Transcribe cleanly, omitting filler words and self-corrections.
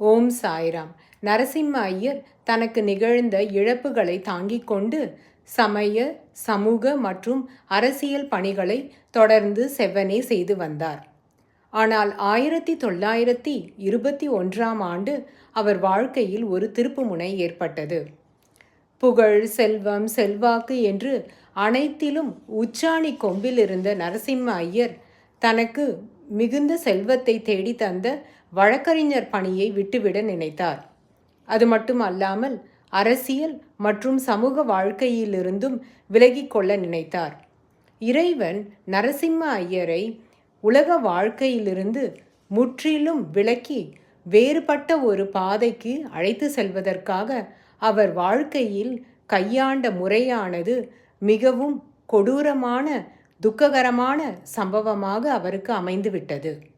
ஓம் சாய்ராம். நரசிம்ம ஐயர் தனக்கு நிகழ்ந்த இழப்புகளை தாங்கிக் கொண்டு சமய, சமூக மற்றும் அரசியல் பணிகளை தொடர்ந்து செவ்வனே செய்து வந்தார். ஆனால் 1921ஆம் ஆண்டு அவர் வாழ்க்கையில் ஒரு திருப்புமுனை ஏற்பட்டது. புகழ், செல்வம், செல்வாக்கு என்று அனைத்திலும் உச்சாணி கொம்பில் இருந்த நரசிம்ம ஐயர் தனக்கு மிகுந்த செல்வத்தை தேடி தந்த வழக்கறிஞர் பணியை விட்டுவிட நினைத்தார். அது மட்டும் அல்லாமல் அரசியல் மற்றும் சமூக வாழ்க்கையிலிருந்தும் விலகிக் கொள்ள நினைத்தார். இறைவன் நரசிம்ம ஐயரை உலக வாழ்க்கையிலிருந்து முற்றிலும் விலக்கி வேறுபட்ட ஒரு பாதைக்கு அழைத்து செல்வதற்காக அவர் வாழ்க்கையில் கையாண்ட முறையானது மிகவும் கொடூரமான, துக்ககரமான சம்பவமாக அவருக்கு அமைந்துவிட்டது.